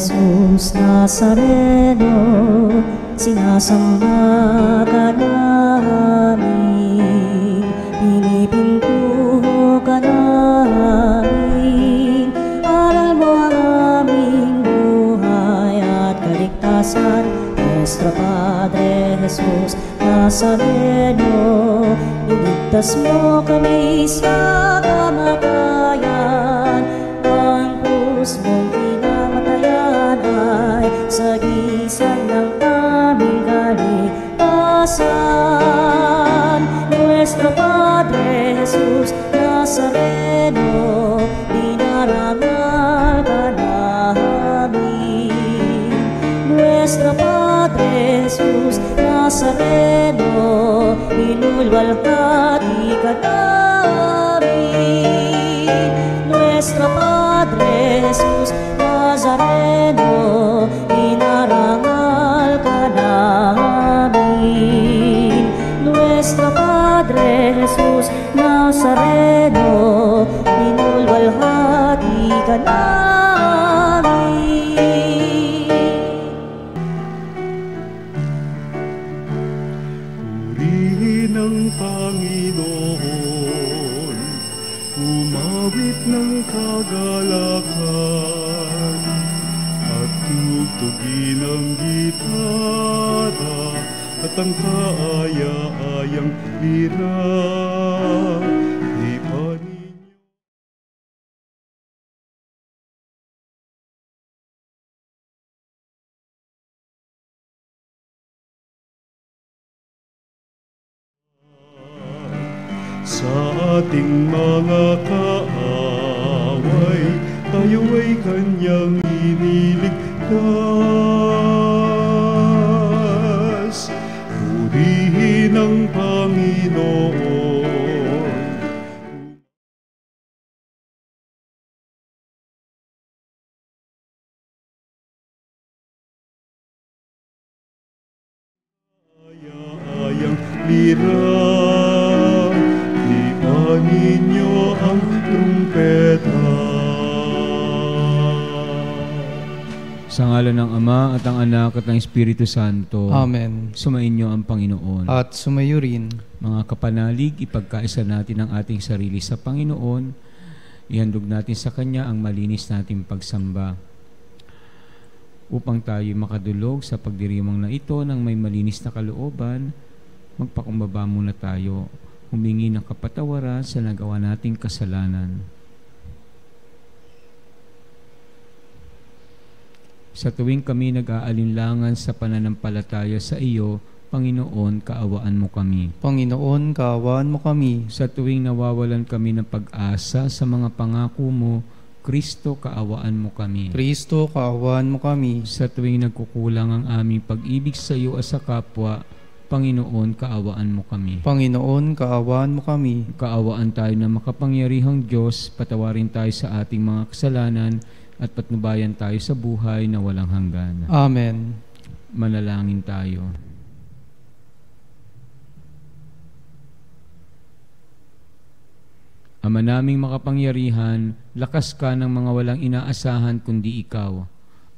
Jesus Nazareno, sinasamba ka namin, pinipintuho ka namin. Aral mo ang aming buhay at kaligtasan, Nuestro Padre Jesus Nazareno, iligtas mo kami sa kamatayan. Ang krus mong pinamatayan ay sagisag ng aming kaligtasan. Nuestro Padre Jesus Nazareno, dinarangal ka namin. Nuestro Padre Jesus Nazareno, inulwalhati ka namin. Nuestro Padre Jesus Nazareno, inarangal ka namin. Nuestro Padre Jesus Nazareno, inulwalhati ka namin. Purihin ang Panginoon, umawit ng kagalakan, at tugtugin ang gitara at ang kaaya-ayang lira. Sa ating mga kaaway, tayo ay kanyang iniligtas. Purihin ang Panginoon. Ayang lira, ninyo ang trumpeta. Sa ngalan ng Ama at ang Anak at ng Espiritu Santo. Amen. Sumainyo ang Panginoon. At sumayo rin. Mga kapanalig, ipagkaisa natin ang ating sarili sa Panginoon. Ihandog natin sa Kanya ang malinis nating pagsamba. Upang tayo makadulog sa pagdiriwang na ito ng may malinis na kalooban, magpakumbaba muna tayo. Humingi ng kapatawaran sa nagawa nating kasalanan. Sa tuwing kami nag-aalinlangan sa pananampalataya sa iyo, Panginoon, kaawaan mo kami. Panginoon, kaawaan mo kami. Sa tuwing nawawalan kami ng pag-asa sa mga pangako mo, Kristo, kaawaan mo kami. Kristo, kaawaan mo kami. Sa tuwing nagkukulang ang aming pag-ibig sa iyo at sa kapwa, Panginoon, kaawaan mo kami. Panginoon, kaawaan mo kami. Kaawaan tayo na makapangyarihang Diyos, patawarin tayo sa ating mga kasalanan at patnubayan tayo sa buhay na walang hanggan. Amen. Manalangin tayo. Ama naming makapangyarihan, lakas ka ng mga walang inaasahan kundi ikaw.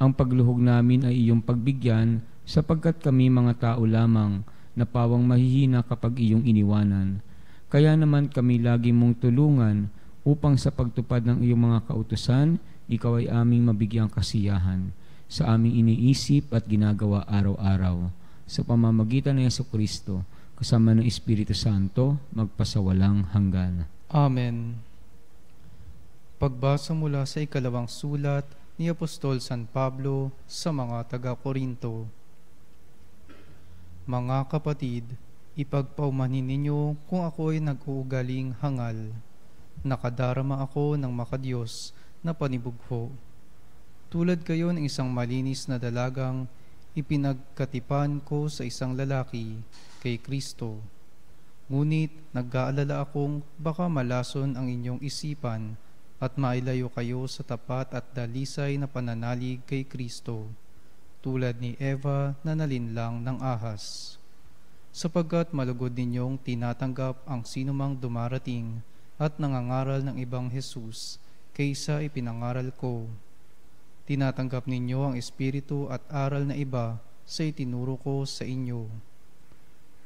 Ang pagluhog namin ay iyong pagbigyan, sapagkat kami mga tao lamang, na pawang mahihina kapag iyong iniwanan. Kaya naman kami lagi mong tulungan upang sa pagtupad ng iyong mga kautusan, ikaw ay aming mabigyang kasiyahan sa aming iniisip at ginagawa araw-araw. Sa pamamagitan ng Jesucristo, kasama ng Espiritu Santo, magpasawalang hanggan. Amen. Pagbasa mula sa ikalawang sulat ni Apostol San Pablo sa mga taga-Korinto. Mga kapatid, ipagpaumanhin ninyo kung ako'y nag-uugaling hangal. Nakadarama ako ng makadiyos na panibugho. Tulad kayo ng isang malinis na dalagang ipinagkatipan ko sa isang lalaki, kay Kristo. Ngunit nag-aalala akong baka malason ang inyong isipan at mailayo kayo sa tapat at dalisay na pananalig kay Kristo, tulad ni Eva na nalinlang ng ahas. Sapagkat malugod ninyong tinatanggap ang sinumang dumarating at nangangaral ng ibang Jesus kaysa ipinangaral ko. tinatanggap ninyo ang espiritu at aral na iba sa itinuro ko sa inyo.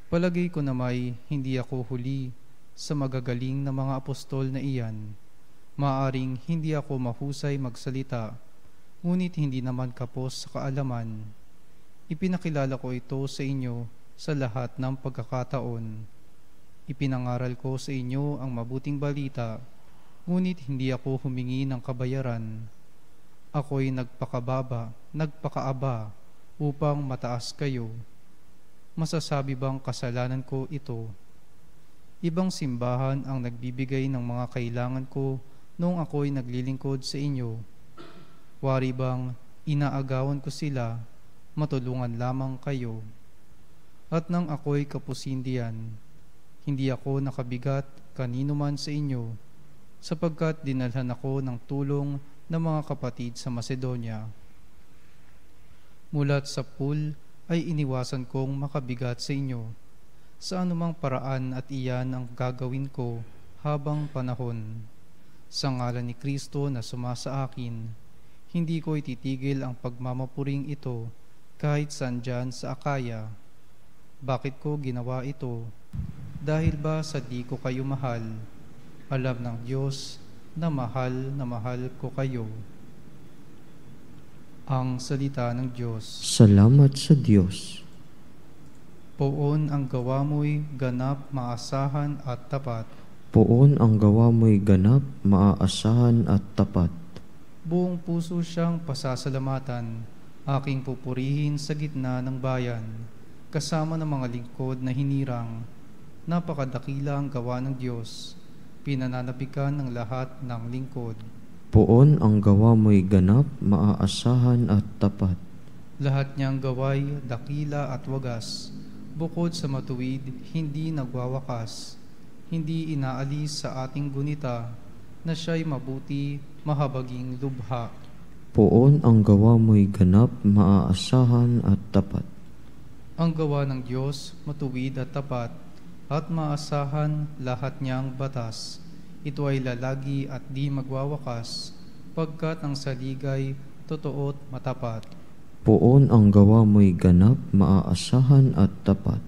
Palagay ko na may hindi ako huli sa magagaling na mga apostol na iyan. Maaring hindi ako mahusay magsalita, ngunit hindi naman kapos sa kaalaman. Ipinakilala ko ito sa inyo sa lahat ng pagkakataon. Ipinangaral ko sa inyo ang mabuting balita, ngunit hindi ako humingi ng kabayaran. Ako'y nagpakaaba upang mataas kayo. Masasabi bang kasalanan ko ito? Ibang simbahan ang nagbibigay ng mga kailangan ko noong ako'y naglilingkod sa inyo. Wari bang inaagawan ko sila, matulungan lamang kayo? At nang ako'y kapusindihan, hindi ako nakabigat kanino man sa inyo, sapagkat dinalhan ako ng tulong ng mga kapatid sa Macedonia. Mulat sa pool ay iniwasan kong makabigat sa inyo, sa anumang paraan at iyan ang gagawin ko habang panahon. Sa ngalan ni Kristo na sumasa akin, hindi ko ititigil ang pagmamapuring ito kahit saan dyan sa Akaya. Bakit ko ginawa ito? Dahil ba sa di ko kayo mahal? Alam ng Diyos na mahal ko kayo. Ang salita ng Diyos. Salamat sa Diyos. Poon ang gawa mo'y ganap, maasahan at tapat. Poon ang gawa mo'y ganap, maaasahan at tapat. Buong puso siyang pasasalamatan, aking pupurihin sa gitna ng bayan, kasama ng mga lingkod na hinirang. Napakadakila ang gawa ng Diyos, pinananapikan ng lahat ng lingkod. Poon ang gawa mo'y ganap, maaasahan at tapat. Lahat niyang gaway, dakila at wagas, bukod sa matuwid, hindi nagwawakas. Hindi inaalis sa ating gunita na siya'y mabuti, mahabaging lubha. Poon ang gawa mo'y ganap, maaasahan at tapat. Ang gawa ng Diyos, matuwid at tapat, at maasahan lahat niyang batas. Ito ay lalagi at di magwawakas, pagkat ang saligay, totoo't matapat. Poon ang gawa mo'y ganap, maaasahan at tapat.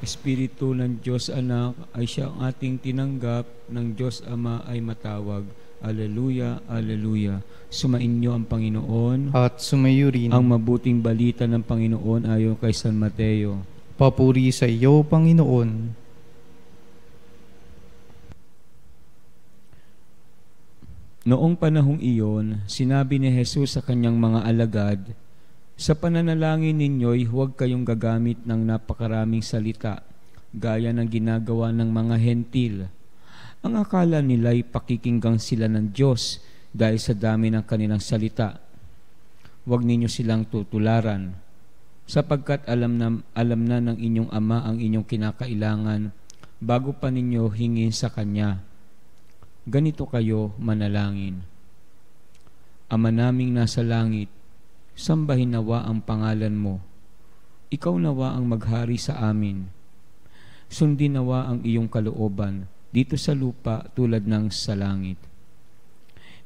Espiritu ng Diyos Anak ay siyang ating tinanggap, ng Diyos Ama ay matawag. Alleluia, Alleluia. Sumainyo ang Panginoon At sumayo rin ang mabuting balita ng Panginoon ayon kay San Mateo. papuri sa iyo, Panginoon. Noong panahong iyon, sinabi ni Jesus sa kanyang mga alagad, "Sa pananalangin ninyo'y huwag kayong gagamit ng napakaraming salita, gaya ng ginagawa ng mga hentil. Ang akala nila'y pakikinggang sila ng Diyos dahil sa dami ng kanilang salita. Huwag ninyo silang tutularan, sapagkat alam na ng inyong Ama ang inyong kinakailangan bago pa ninyo hingin sa Kanya. Ganito kayo manalangin. Ama naming nasa langit, sambahin nawa ang pangalan mo. Ikaw nawa ang maghari sa amin. Sundin nawa ang iyong kalooban dito sa lupa tulad ng sa langit.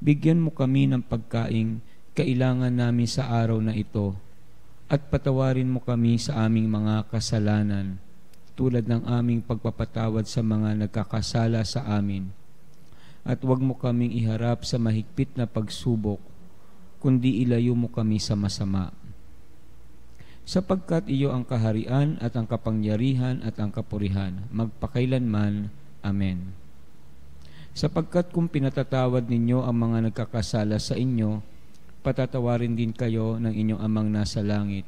Bigyan mo kami ng pagkaing kailangan namin sa araw na ito, at patawarin mo kami sa aming mga kasalanan tulad ng aming pagpapatawad sa mga nagkakasala sa amin. At huwag mo kaming iharap sa mahigpit na pagsubok, kundi ilayo mo kami sa masama. Sapagkat iyo ang kaharian at ang kapangyarihan at ang kapurihan, magpakailanman. Amen. Sapagkat kung pinatatawad ninyo ang mga nagkakasala sa inyo, patatawarin din kayo ng inyong Amang nasa langit.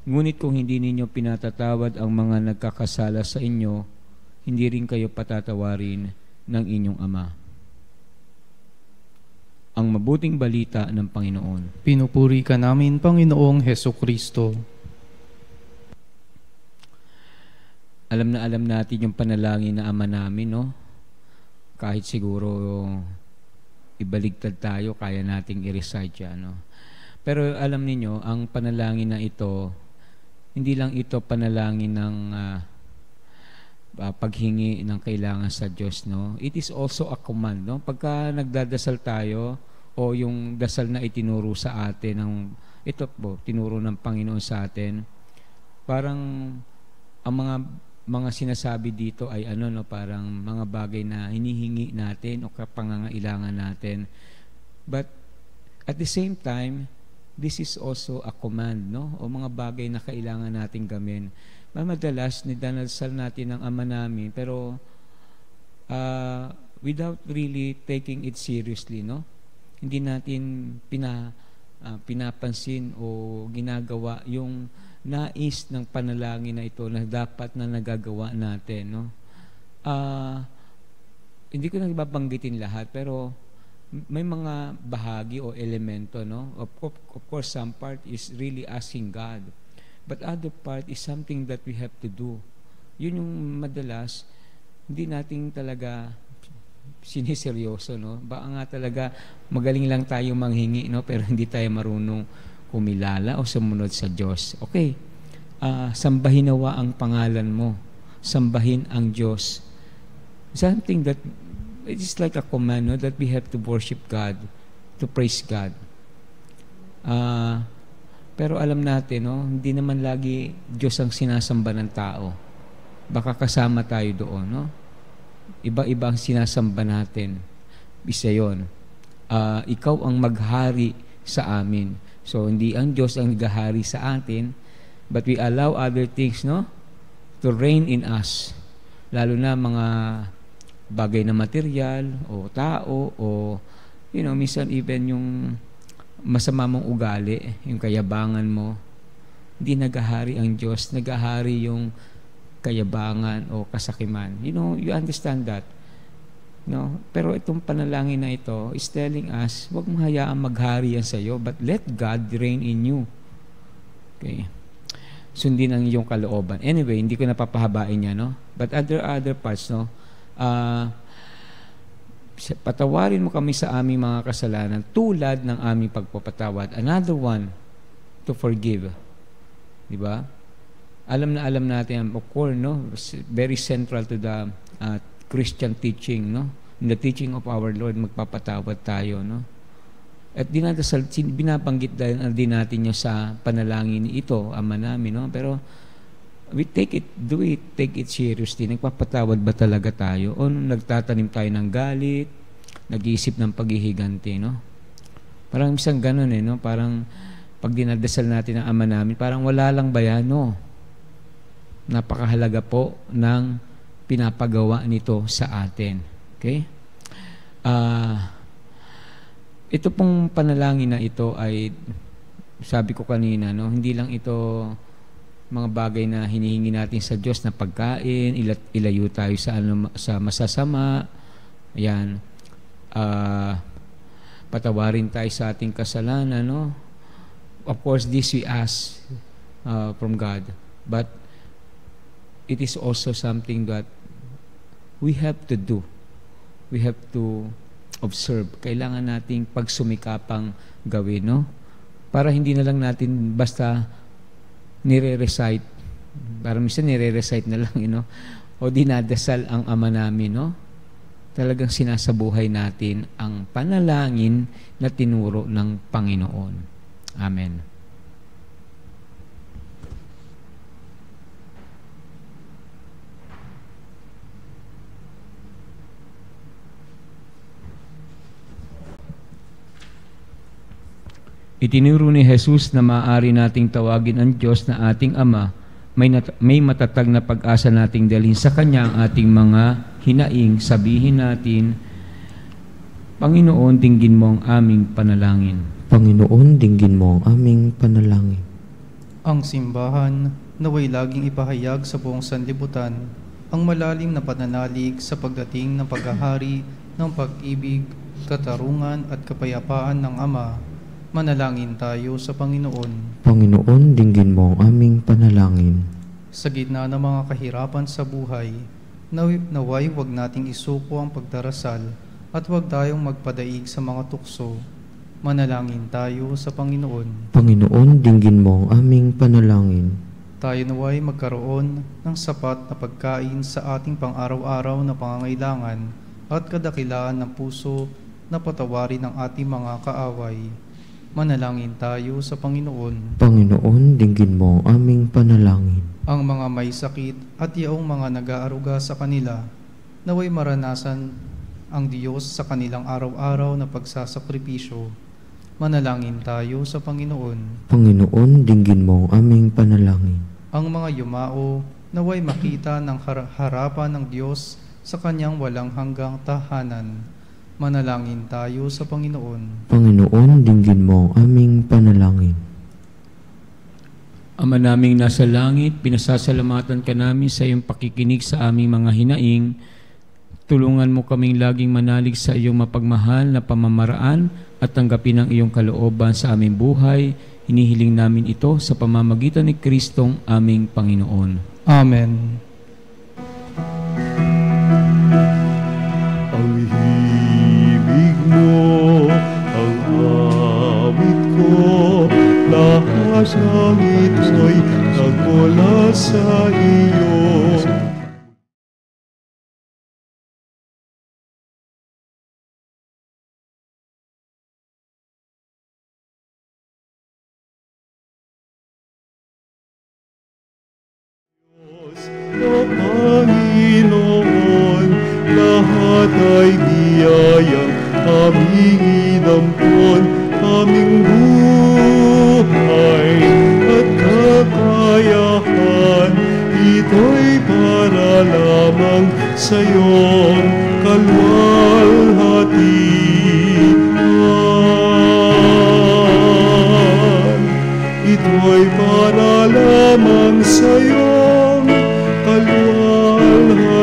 Ngunit kung hindi ninyo pinatatawad ang mga nagkakasala sa inyo, hindi rin kayo patatawarin ng inyong Ama. Ang mabuting balita ng Panginoon. Pinupuri ka namin, Panginoong Hesukristo. Alam natin yung panalangin na Ama namin, no? Kahit siguro ibaligtad tayo, kaya nating i-recite yan, no? Pero alam niyo, ang panalangin na ito, hindi lang ito panalangin ng paghingi ng kailangan sa Diyos, no? It is also a command, no? Pagka nagdadasal tayo o yung dasal na itinuro sa atin ito po, tinuro ng Panginoon sa atin, parang ang mga sinasabi dito ay parang mga bagay na hinihingi natin o kapangangailangan natin. But at the same time, this is also a command, no? O mga bagay na kailangan nating gawin. Madalas, nidanasal natin ang Ama namin, pero without really taking it seriously, no? Hindi natin pinapansin o ginagawa yung nais ng panalangin na ito na dapat na nagagawa natin, no? Hindi ko na ibabanggitin lahat, pero may mga bahagi o elemento, no? Of course, some part is really asking God. But other part is something that we have to do. Yun yung madalas, hindi natin talaga siniseryoso, no? Baka nga talaga magaling lang tayo manghingi, no? Pero hindi tayo marunong kumilala o sumunod sa Diyos. Okay, sambahin nawa ang pangalan mo. Sambahin ang Diyos. Something that, it is like a command, no? That we have to worship God, to praise God. Pero alam natin, no, hindi naman lagi Diyos ang sinasamba ng tao. Baka kasama tayo doon, no? Iba-iba ang sinasamba natin. Isa yun. Ikaw ang maghari sa amin. So, hindi ang Diyos ang naghahari sa atin, but we allow other things, no, to reign in us. Lalo na mga bagay na material, o tao, o, minsan even yung masama mong ugali, yung kayabangan mo. Hindi naghahari ang Diyos, naghahari yung kayabangan o kasakiman. You understand that. No? Pero itong panalangin na ito is telling us, huwag mong hayaan maghari yan sa iyo, but let God reign in you. Okay. Sundin ang iyong kalooban. Anyway, hindi ko napapahabain yan, no? But other parts, no? Patawarin mo kami sa aming mga kasalanan tulad ng aming pagpapatawad. Another one, to forgive. Diba? Alam natin, of course, no? Very central to the Christian teaching, no? In the teaching of our Lord, magpapatawad tayo, no? At binabanggit din natin yung sa panalangin ito, Ama namin, no? Pero we take it seriously. Nagpapatawad ba talaga tayo? O nagtatanim tayo ng galit, nag-iisip ng paghihiganti, no? Parang isang ganun, no? Parang pag dinadasal natin ang Ama namin, parang wala lang ba yan, no? Napakahalaga po ng pinapagawa nito sa atin. Okay? Ito pong panalangin na ito ay, sabi ko kanina, no? Hindi lang ito mga bagay na hinihingi natin sa Diyos na pagkain, ilayo tayo sa masasama, ayan, patawarin tayo sa ating kasalanan, no? Of course, this we ask from God, but it is also something that we have to do. We have to observe. Kailangan nating pagsumikapang gawin, no? Para hindi na lang natin basta nire-recite. Parang minsan nire-recite na lang, o dinadasal ang Ama namin, no? Talagang sinasabuhay natin ang panalangin na tinuro ng Panginoon. Amen. Itinuro ni Jesus na maaari nating tawagin ang Diyos na ating Ama, may matatag na pag-asa nating dalhin sa Kanya ang ating mga hinaing. Sabihin natin, Panginoon, dinggin mo ang aming panalangin. Panginoon, dinggin mo ang aming panalangin. Ang simbahan naway laging ipahayag sa buong sanlibutan ang malalim na pananalig sa pagdating ng paghahari ng pag-ibig, katarungan at kapayapaan ng Ama. Manalangin tayo sa Panginoon. Panginoon, dinggin mo ang aming panalangin. Sa gitna ng mga kahirapan sa buhay, naway huwag nating isuko ang pagdarasal at huwag tayong magpadaig sa mga tukso. Manalangin tayo sa Panginoon. Panginoon, dinggin mo ang aming panalangin. Tayo naway magkaroon ng sapat na pagkain sa ating pang-araw-araw na pangangailangan at kadakilaan ng puso na patawarin ang ating mga kaaway. Manalangin tayo sa Panginoon. Panginoon, dinggin mo ang aming panalangin. Ang mga may sakit at yaong mga nag-aaruga sa kanila, naway maranasan ang Diyos sa kanilang araw-araw na pagsasakripisyo. Manalangin tayo sa Panginoon. Panginoon, dinggin mo ang aming panalangin. Ang mga yumao, naway makita ng harapan ng Diyos sa kanyang walang hanggang tahanan. Manalangin tayo sa Panginoon. Panginoon, dinggin mo ang aming panalangin. Ama naming nasa langit, pinasasalamatan ka namin sa iyong pakikinig sa aming mga hinaing. Tulungan mo kaming laging manalig sa iyong mapagmahal na pamamaraan at tanggapin ang iyong kalooban sa aming buhay. Hinihiling namin ito sa pamamagitan ni Kristong aming Panginoon. Amen. Ang himig mo, ang awit ko, lahat ng ito'y nagmula sa iyo. O Panginoon, lahat ay biyayang aming inampon, aming buhay at kakayahan. Ito'y para lamang sa iyong kalwalhatian. Ito'y para lamang sa iyong kalwalhatian.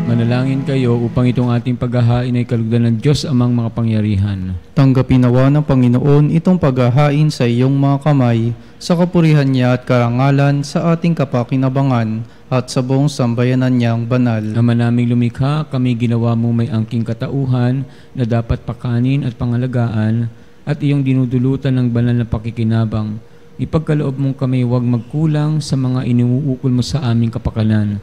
Manalangin kayo upang itong ating paghahain ay kalugdan ng Diyos amang makapangyarihan. Tanggapin nawa ng Panginoon itong paghahain sa iyong mga kamay, sa kapurihan niya at karangalan sa ating kapakinabangan at sa buong sambayanan niyang banal. Ama naming lumikha, kami ginawa mo may angking katauhan na dapat pakanin at pangalagaan at iyong dinudulutan ng banal na pakikinabang. Ipagkaloob mong kami huwag magkulang sa mga iniuukol mo sa aming kapakanan.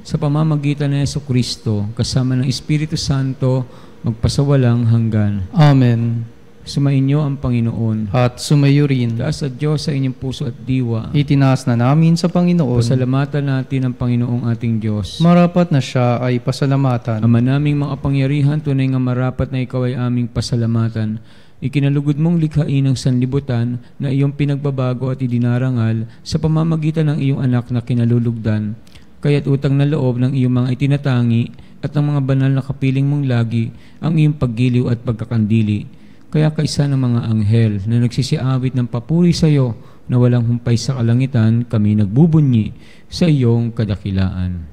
Sa pamamagitan ng Jesucristo, kasama ng Espiritu Santo, magpasawalang hanggan. Amen. Sumainyo ang Panginoon. At sumayo rin. Taas sa Diyos sa inyong puso at diwa. Itinaas na namin sa Panginoon. Pasalamatan natin ang Panginoong ating Diyos. Marapat na siya ay pasalamatan. Ama naming makapangyarihan, tunay nga marapat na ikaw ay aming pasalamatan. Ikinalugod mong likhain ang sanlibutan na iyong pinagbabago at idinarangal sa pamamagitan ng iyong anak na kinalulugdan. Kaya't utang na loob ng iyong mga itinatangi at ng mga banal na kapiling mong lagi ang iyong paggiliw at pagkakandili. Kaya kaisa ng mga anghel na nagsisiawit ng papuri sa iyo na walang humpay sa kalangitan, kami nagbubunyi sa iyong kadakilaan.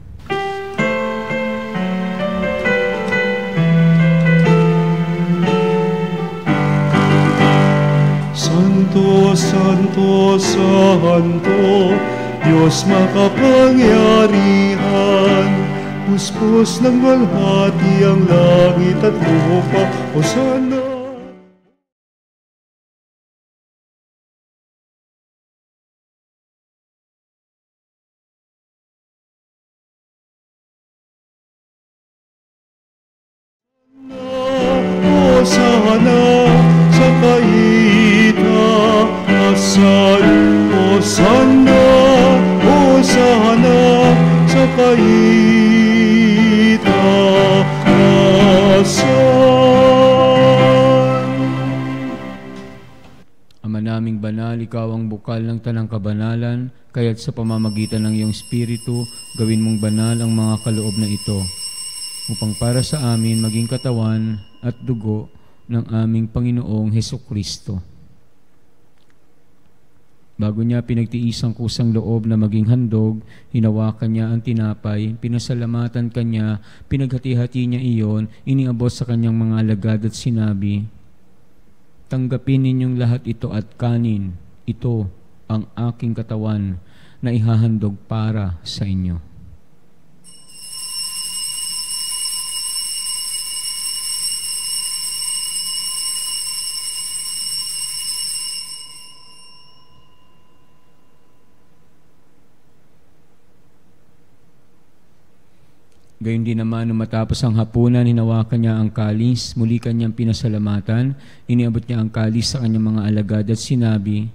Santo, Santo, Santo, Diyos makapangyarihan, puspos ng walhati ang langit at lupa, Hosana. Hosana sa kaitaasan, Hosana, Hosana sa kaitaasan. Ama naming banal, ikaw ang bukal ng tanang kabanalan, kaya't sa pamamagitan ng iyong Espiritu, gawin mong banal ang mga kaloob na ito, upang para sa amin maging katawan at dugo ng aming Panginoong Hesukristo. Bago niya pinagtiisang kusang loob na maging handog, hinawakan niya ang tinapay, pinasalamatan kanya, pinaghati-hati niya iyon, iniabot sa kanyang mga alagad at sinabi, "Tanggapin ninyong lahat ito at kanin. Ito ang aking katawan na ihahandog para sa inyo." Gayon din naman, nung matapos ang hapunan, hinawakan niya ang kalis, muli kanyang pinasalamatan, iniabot niya ang kalis sa kanyang mga alagad at sinabi,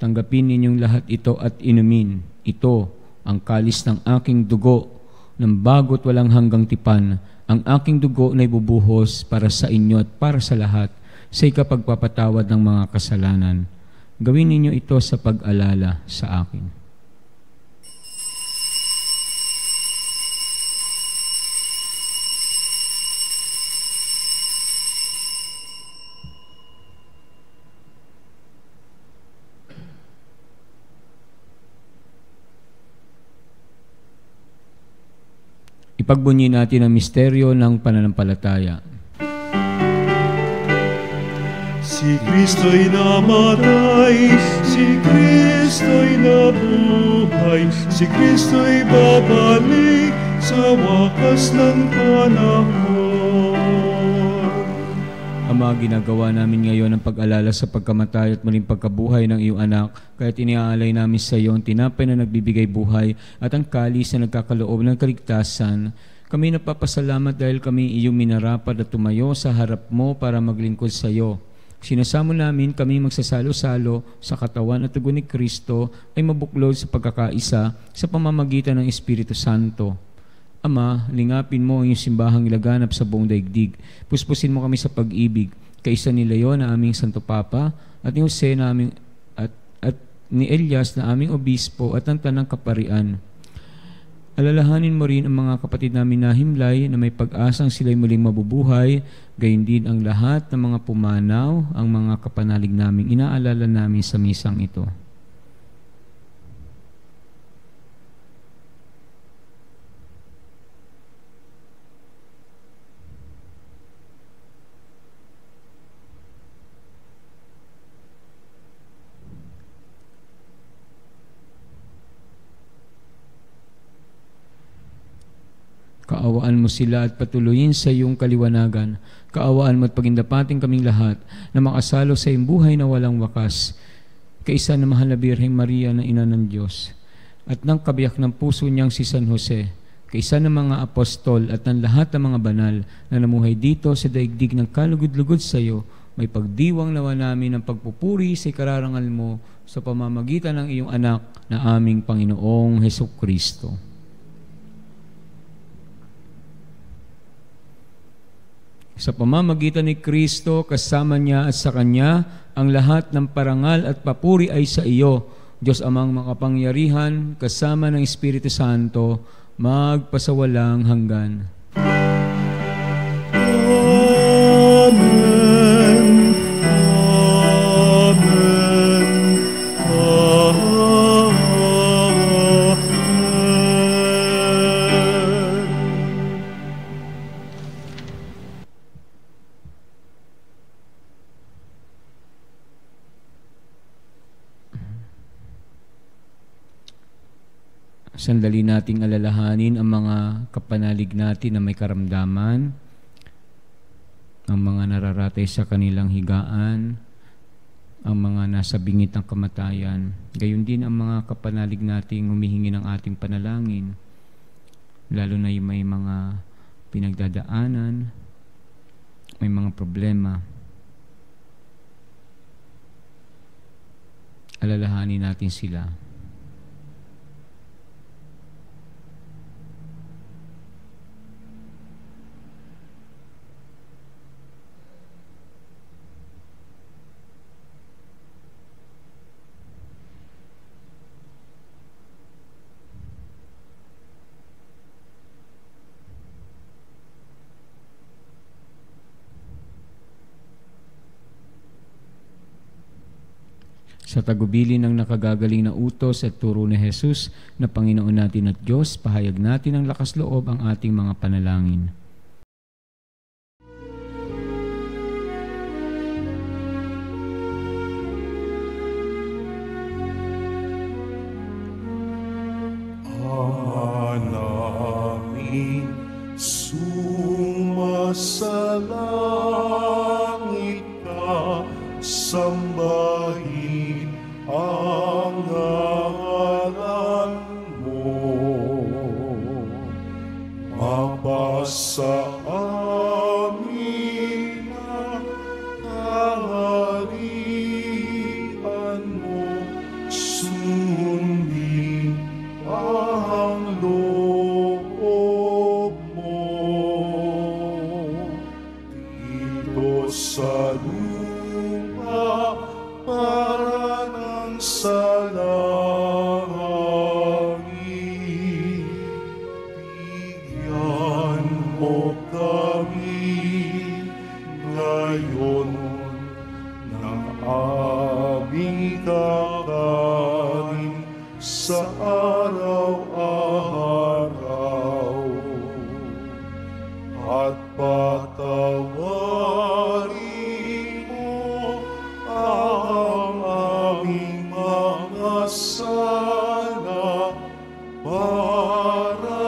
"Tanggapin ninyong lahat ito at inumin. Ito ang kalis ng aking dugo, ng bago't walang hanggang tipan. Ang aking dugo na ibubuhos para sa inyo at para sa lahat, sa ikapagpapatawad ng mga kasalanan. Gawin ninyo ito sa pag-alala sa akin." Ipagbunyi natin ang misteryo ng pananampalataya. Si Kristo'y namatay, si Kristo'y nabuhay, si Kristo'y babalik sa wakas ng panahon. Ama, ginagawa namin ngayon ang pag-alala sa pagkamatay at muling pagkabuhay ng iyong anak, kaya't iniaalay namin sa iyo ang tinapay na nagbibigay buhay at ang kalis na nagkakaloob ng kaligtasan. Kami napapasalamat dahil kami iyong minarapat at tumayo sa harap mo para maglingkod sa iyo. Sinasamo namin kami magsasalo-salo sa katawan at dugo ni Kristo ay mabuklod sa pagkakaisa sa pamamagitan ng Espiritu Santo. Ama, lingapin mo ang iyong simbahang ilaganap sa buong daigdig. Puspusin mo kami sa pag-ibig, kaisa ni Leon na aming Santo Papa, at ni Jose na aming, at ni Elias na aming obispo at ang tanang kaparian. Alalahanin mo rin ang mga kapatid namin na himlay na may pag-asang sila'y muling mabubuhay, gayon din ang lahat ng mga pumanaw, ang mga kapanalig naming inaalala namin sa misang ito. Kaawaan mo sila at patuloyin sa iyong kaliwanagan. Kaawaan mo at pagindapating kaming lahat na makasalo sa iyong buhay na walang wakas. Kaisa na mahal na Birheng Maria na Ina ng Diyos at ng kabiyak ng puso niyang si San Jose. Kaisa ng mga apostol at ng lahat ng mga banal na namuhay dito sa daigdig ng kalugod-lugod sa iyo, may pagdiwang nawa namin ng pagpupuri sa ikararangal mo sa pamamagitan ng iyong anak na aming Panginoong Hesukristo. Sa pamamagitan ni Kristo, kasama niya at sa Kanya, ang lahat ng parangal at papuri ay sa iyo, Diyos Amang makapangyarihan, kasama ng Espiritu Santo, magpasawalang hanggan. Amen. Amen. Amen. Sandali nating alalahanin ang mga kapanalig natin na may karamdaman, ang mga nararatay sa kanilang higaan, ang mga nasa bingit ng kamatayan. Gayon din ang mga kapanalig nating humihingi ng ating panalangin, lalo na yung may mga pinagdadaanan, may mga problema. Alalahanin natin sila. Sa tagubili ng nakagagaling na utos at turo ni Jesus na Panginoon natin at Diyos, pahayag natin ng lakas loob ang ating mga panalangin. Namin sumasalangit ka, sambahin ang ngalan mo. Mapasa amin ang kaharian mo, sundin ang loob mo. Dito sa lupa para ng sa langit, bigyan mo kami ngayon ng aming kakanin sa araw-araw, at patawarin mo ang aming mga sala para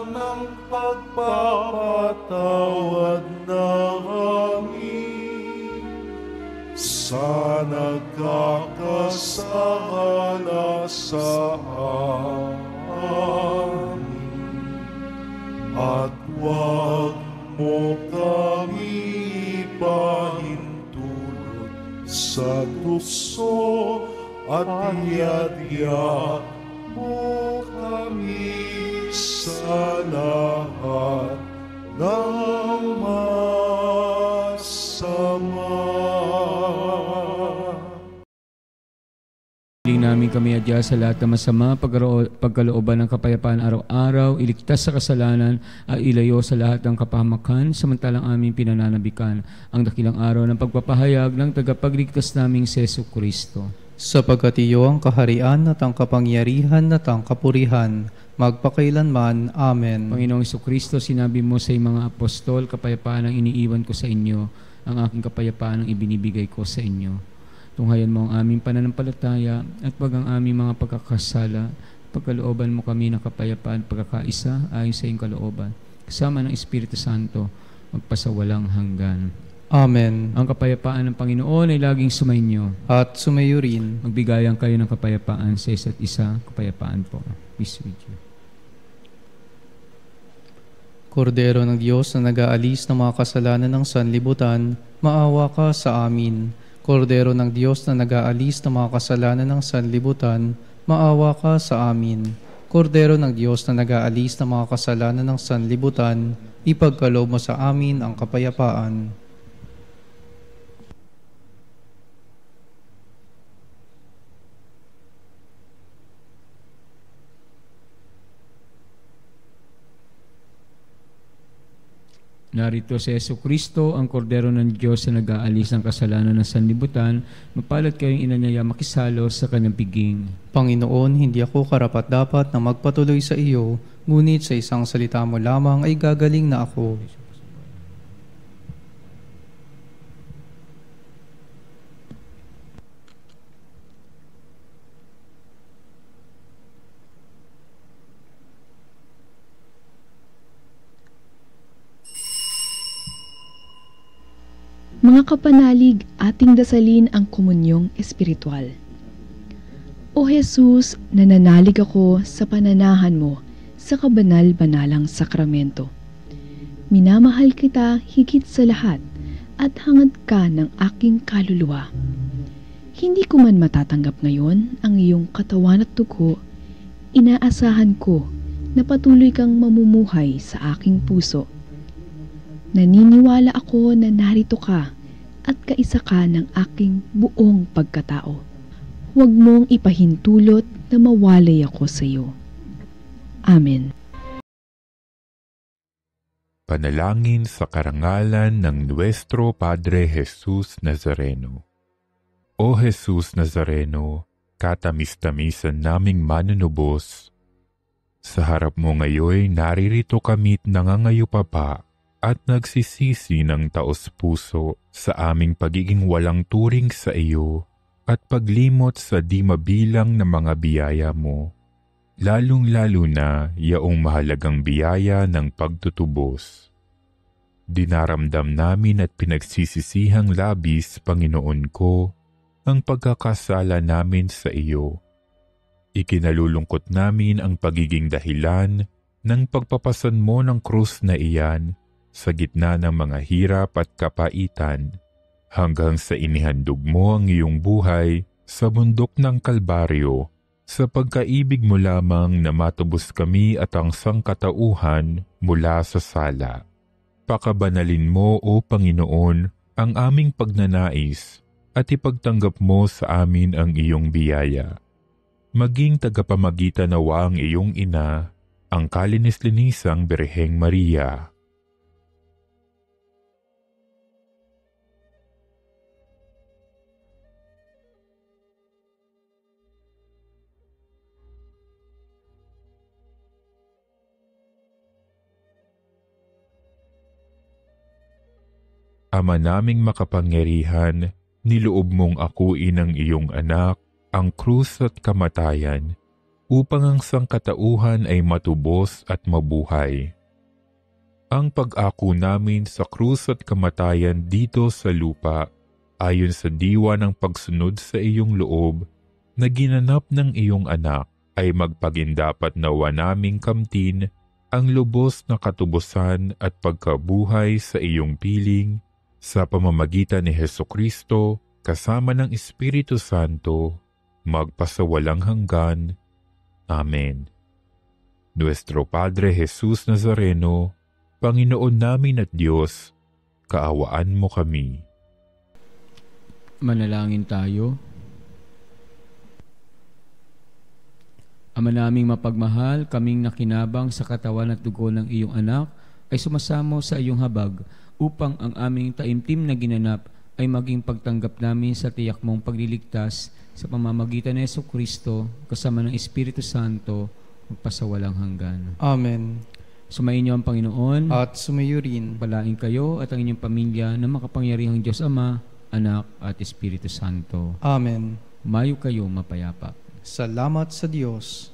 ng pagpapatawad namin sa nagkakasala sa amin, at huwag mo kami pahintulot sa tukso, at iadya mo kami sa lahat ng masama. Hiling namin kami adya sa lahat ng masama, pagkalooban ng kapayapaan araw-araw, iligtas sa kasalanan at ilayo sa lahat ng kapahamakan, samantalang aming pinananabikan ang dakilang araw ng pagpapahayag ng tagapagligtas naming si Jesucristo. Sapagkat iyo ang kaharian at ang kapangyarihan at ang kapurihan, magpakailanman. Amen. Panginoong Jesucristo, sinabi mo sa mga apostol, kapayapaan ang iniiwan ko sa inyo, ang aking kapayapaan ang ibinibigay ko sa inyo. Tunghayan mo ang aming pananampalataya at wag ang aming mga pagkakasala. Pagkalooban mo kami ng kapayapaan, pagkakaisa ayon sa iyong kalooban, kasama ng Espiritu Santo, magpasawalang hanggan. Amen. Ang kapayapaan ng Panginoon ay laging sumainyo. At sumayo rin. Magbigayan kayo ng kapayapaan sa isa't isa. Kapayapaan po. Peace with you. Kordero ng Diyos na nag-aalis ng mga kasalanan ng sanlibutan, maawa ka sa amin. Kordero ng Diyos na nag-aalis ng mga kasalanan ng sanlibutan, maawa ka sa amin. Kordero ng Diyos na nag-aalis ng mga kasalanan ng sanlibutan, ipagkaloob mo sa amin ang kapayapaan. Narito si Jesucristo, ang kordero ng Diyos na nag-aalis ng kasalanan ng sanlibutan. Mapalad kayong inanyaya makisalo sa kanyang piging. Panginoon, hindi ako karapat-dapat na magpatuloy sa iyo, ngunit sa isang salita mo lamang ay gagaling na ako. Mga kapanalig, ating dasalin ang komunyong espiritual. O Jesus, nananalig ako sa pananahan mo sa kabanal-banalang sakramento. Minamahal kita higit sa lahat at hangad ka ng aking kaluluwa. Hindi ko man matatanggap ngayon ang iyong katawan at dugo, inaasahan ko na patuloy kang mamumuhay sa aking puso. Naniniwala ako na narito ka at kaisa ka ng aking buong pagkatao. Huwag mong ipahintulot na mawalay ako sa iyo. Amen. Panalangin sa karangalan ng Nuestro Padre Jesus Nazareno. O Jesus Nazareno, katamis-tamisan naming manunubos, sa harap mo ngayoy naririto kami't nangangayupapa at nagsisisi ng taos-puso sa aming pagiging walang turing sa iyo at paglimot sa di mabilang na mga biyaya mo, lalong-lalo na yaong mahalagang biyaya ng pagtutubos. Dinaramdam namin at pinagsisisihang labis, Panginoon ko, ang pagkakasala namin sa iyo. Ikinalulungkot namin ang pagiging dahilan ng pagpapasan mo ng krus na iyan sa gitna ng mga hirap at kapaitan, hanggang sa inihandog mo ang iyong buhay sa bundok ng Kalbaryo, sa pagkaibig mo lamang na matubos kami at ang sangkatauhan mula sa sala. Pakabanalin mo, O Panginoon, ang aming pagnanais at ipagtanggap mo sa amin ang iyong biyaya. Maging tagapamagitan nawa ang iyong ina, ang kalinis-linisang Birheng Maria. Ama naming makapangyarihan, niloob mong akuin ang iyong anak, ang krus at kamatayan, upang ang sangkatauhan ay matubos at mabuhay. Ang pag-ako namin sa krus at kamatayan dito sa lupa, ayon sa diwa ng pagsunod sa iyong loob, na ginanap ng iyong anak, ay magpagindapat nawa naming kamtin ang lubos na katubusan at pagkabuhay sa iyong piling, sa pamamagitan ni Hesukristo, kasama ng Espiritu Santo, magpasawalang hanggan. Amen. Nuestro Padre Jesus Nazareno, Panginoon namin at Diyos, kaawaan mo kami. Manalangin tayo. Ama naming mapagmahal, kaming nakinabang sa katawan at dugo ng iyong anak, ay sumasamo sa iyong habag upang ang aming taimtim na ginanap ay maging pagtanggap namin sa tiyak mong pagliligtas sa pamamagitan ni Jesucristo kasama ng Espiritu Santo magpasawalang hanggan. Amen. Sumainyo ang Panginoon At sumayo rin. palain kayo at ang inyong pamilya na makapangyarihang Diyos Ama, Anak at Espiritu Santo. Amen. Mayo kayo mapayapa. Salamat sa Diyos.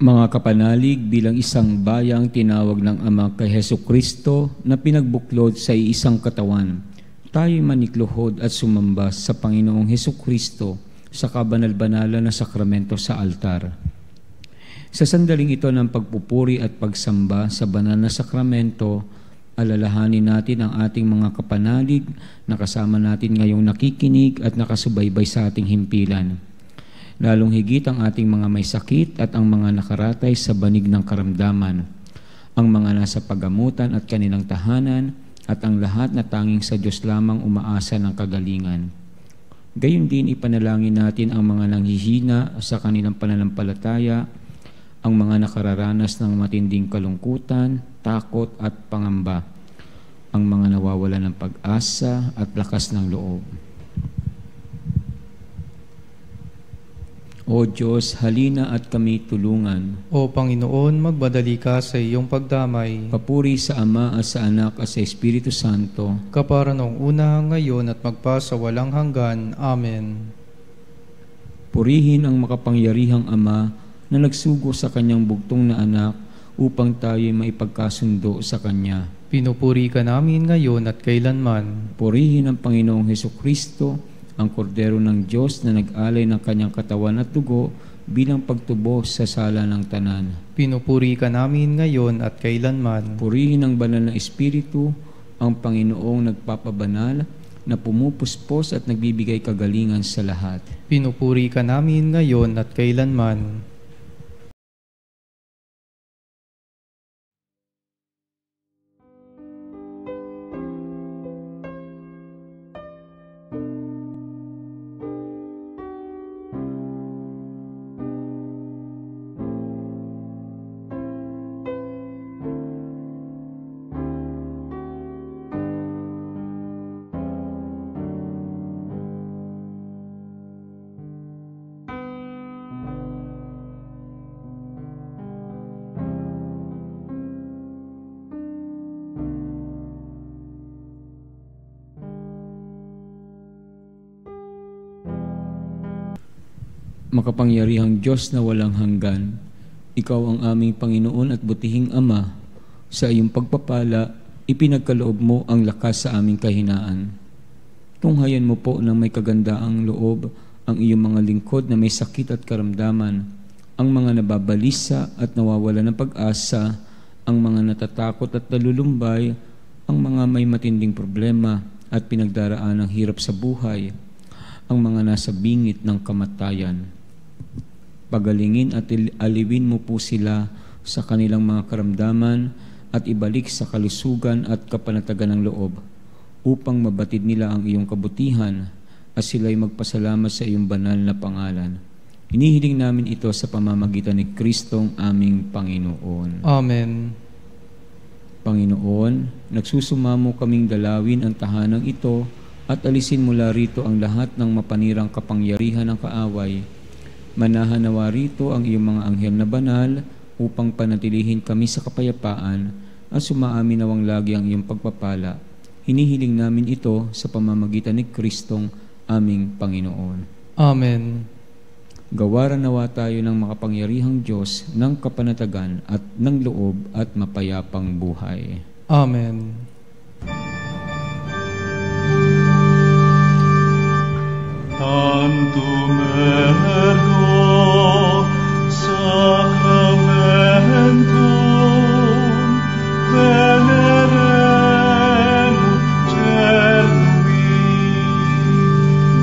Mga kapanalig, bilang isang bayang tinawag ng Ama kay Hesukristo na pinagbuklod sa isang katawan, tayo'y manikluhod at sumamba sa Panginoong Hesukristo sa kabanal-banalan na sakramento sa altar. Sa sandaling ito ng pagpupuri at pagsamba sa banal na sakramento, alalahanin natin ang ating mga kapanalig na kasama natin ngayong nakikinig at nakasubaybay sa ating himpilan. Lalong higit ang ating mga may sakit at ang mga nakaratay sa banig ng karamdaman, ang mga nasa pagamutan at kanilang tahanan, at ang lahat na tanging sa Diyos lamang umaasa ng kagalingan. Gayon din ipanalangin natin ang mga nanghihina sa kanilang pananampalataya, ang mga nakararanas ng matinding kalungkutan, takot at pangamba, ang mga nawawalan ng pag-asa at lakas ng loob. O Diyos, halina at kami tulungan. O Panginoon, magbadali ka sa iyong pagdamay. Papuri sa Ama at sa Anak at sa Espiritu Santo. Kapara noong una, ngayon at magpa sa walang hanggan. Amen. Purihin ang makapangyarihang Ama na nagsugo sa kanyang bugtong na anak upang tayo'y maipagkasundo sa Kanya. Pinupuri ka namin ngayon at kailanman. Purihin ang Panginoong Hesukristo, ang kordero ng Diyos na nag-alay ng kanyang katawan at dugo bilang pagtubos sa sala ng tanan. Pinupuri ka namin ngayon at kailanman. Purihin ang banal na Espiritu, ang Panginoong nagpapabanal, na pumupuspos at nagbibigay kagalingan sa lahat. Pinupuri ka namin ngayon at kailanman. Makapangyarihang Diyos na walang hanggan, Ikaw ang aming Panginoon at butihing Ama. Sa iyong pagpapala, ipinagkaloob mo ang lakas sa aming kahinaan. Tunghayan mo po ng may kagandaang loob ang iyong mga lingkod na may sakit at karamdaman, ang mga nababalisa at nawawala ng pag-asa, ang mga natatakot at nalulumbay, ang mga may matinding problema at pinagdaraan ng hirap sa buhay, ang mga nasa bingit ng kamatayan. Pagalingin at aliwin mo po sila sa kanilang mga karamdaman at ibalik sa kalusugan at kapanatagan ng loob upang mabatid nila ang iyong kabutihan at sila'y magpasalamat sa iyong banal na pangalan. Hinihiling namin ito sa pamamagitan ni Kristong aming Panginoon. Amen. Panginoon, nagsusumamo kaming dalawin ang tahanang ito at alisin mula rito ang lahat ng mapanirang kapangyarihan ng kaaway. Manahan nawa rito ang iyong mga anghel na banal upang panatilihin kami sa kapayapaan at sumaamin nawang lagi ang iyong pagpapala. Hinihiling namin ito sa pamamagitan ni Kristong aming Panginoon. Amen. Gawaran nawa tayo ng makapangyarihang Diyos ng kapanatagan at ng loob at mapayapang buhay. Amen. Tantum ergo sacramentum veneremur celui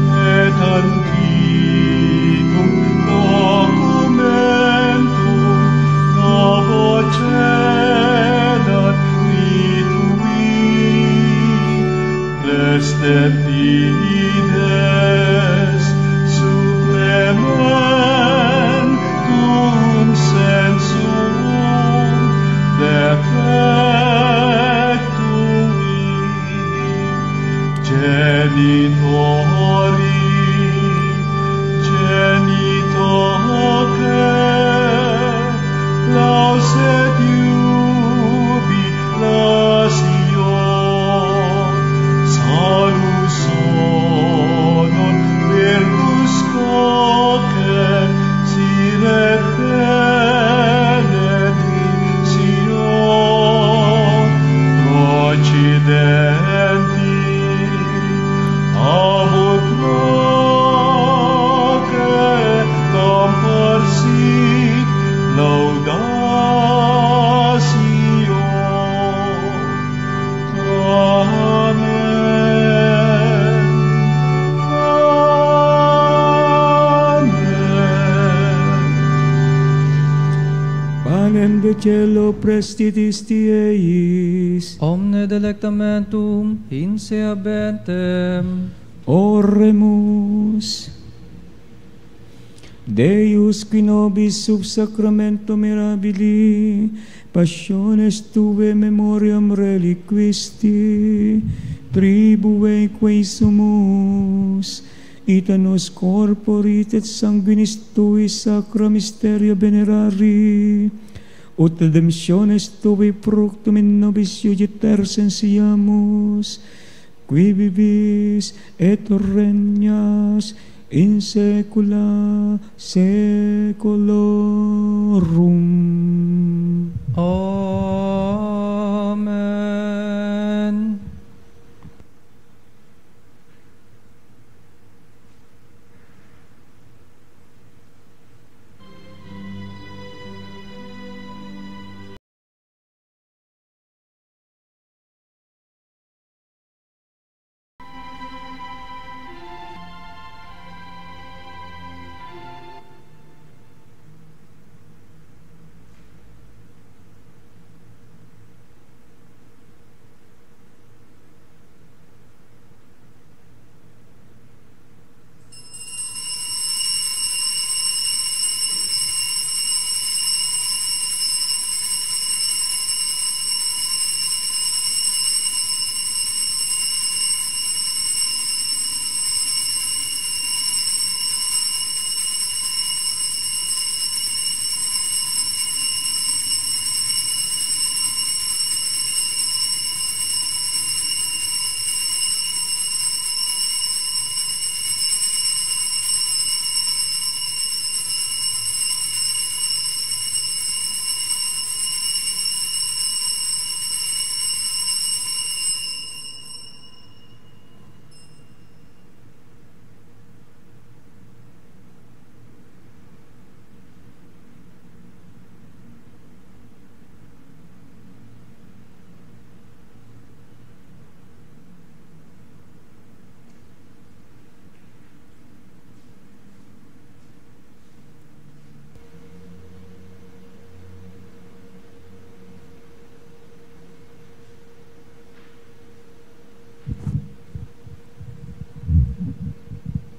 et antiquum documentum novo cedat ritui restet fides supplementum cielo prestitis tieis. Omne delectamentum in sea bentem. Oremus. Deus qui nobis sub sacramento mirabili passiones tue memoriam reliquisti tribue quae sumus ita nos corporis et sanguinis tui sacra mysteria venerari ut redemptiones tui fructum in nobis iugiter sensiamus qui vivis et regnas in saecula saeculorum. Amen.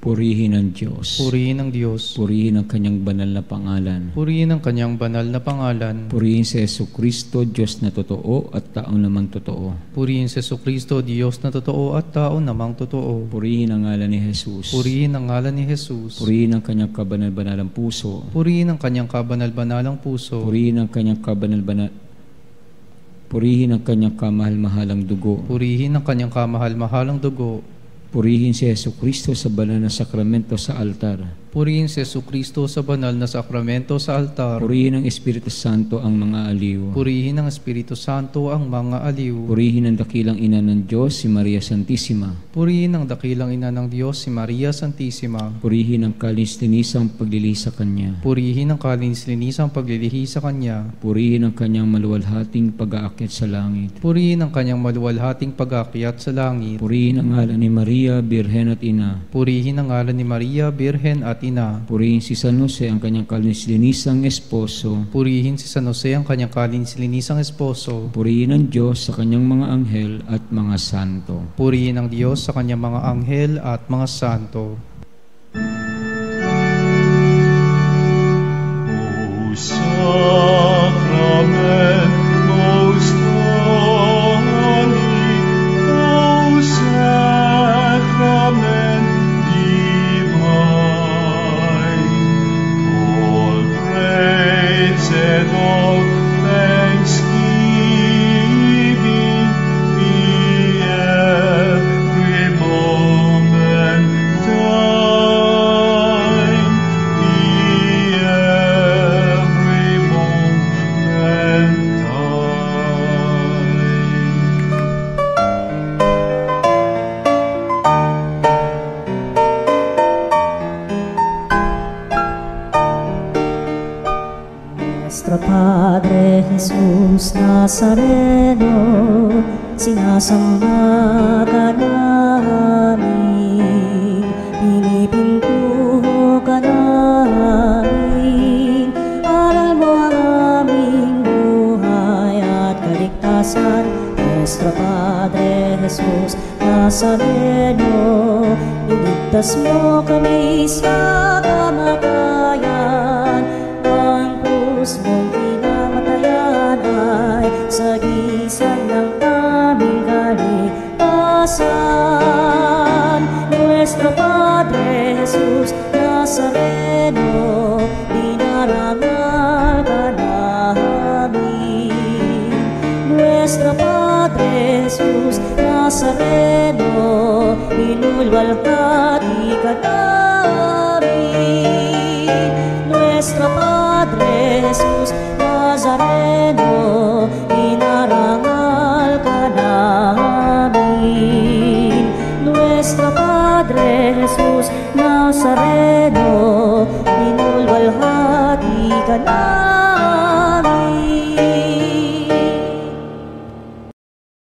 Purihin ang Diyos. Purihin ang Diyos. Purihin ang kanyang banal na pangalan. Purihin ang kanyang banal na pangalan. Purihin si Jesucristo, Diyos na totoo at tao namang totoo. Purihin si Jesucristo, Diyos na totoo at tao namang totoo. Purihin ang ngalan ni Jesus. Purihin ang ngalan ni Jesus. Purihin ang kanyang kabanal-banalang puso. Purihin ang kanyang kabanal-banalang puso. Purihin ang kanyang Purihin ang kanyang kamahal-mahalang dugo. Purihin ang kanyang kamahal-mahalang dugo. Purihin si Jesucristo sa banal na sakramento sa altar. Purihin si Jesucristo sa banal na sakramento sa altar. Purihin ng Espiritu Santo ang mga aliw. Purihin ng Espiritu Santo ang mga aliw. Purihin ang dakilang ina ng Diyos, si Maria Santissima. Purihin ang dakilang ina ng Diyos, si Maria Santissima. Purihin ang kalis-linisang paglilihi sa Kanya. Purihin ang kalis-linisang paglilihi sa Kanya. Purihin ang Kanyang maluwalhating pag-aakyat sa langit. Purihin ang Kanyang maluwalhating pag-aakyat sa langit. Purihin ang ngalan ni Maria, Birhen at Ina. Purihin ang ngalan ni Maria, Birhen at Ina. Purihin si San Jose, ang kanyang kalis-linisang esposo. Purihin si San Jose, ang kanyang kalis-linisang esposo. Purihin ang Diyos sa kanyang mga anghel at mga santo. Purihin ang Diyos sa kanyang mga anghel at mga santo. O Sacrament most holy, O Sacrament all praise and all thanksgiving be every moment thine, be every moment Nuestro Padre Jesus Nazareno, sinasamba ka namin, pinipintuho ka namin, aral mo ang aming buhay. Jesus Nazareno, iligtas mo kami sa kamatayan. Ang krus mong pinamatayan ay sagisag ng aming kaligtasan. Nuestro Padre Jesus Nazareno, dinarangal ka namin. Nuestro Padre Jesus Nazareno, inulwalhati ka namin. Nuestro Padre Jesus Nazareno, inarangal ka namin. Nuestro Padre Jesus Nazareno, inulwalhati ka namin.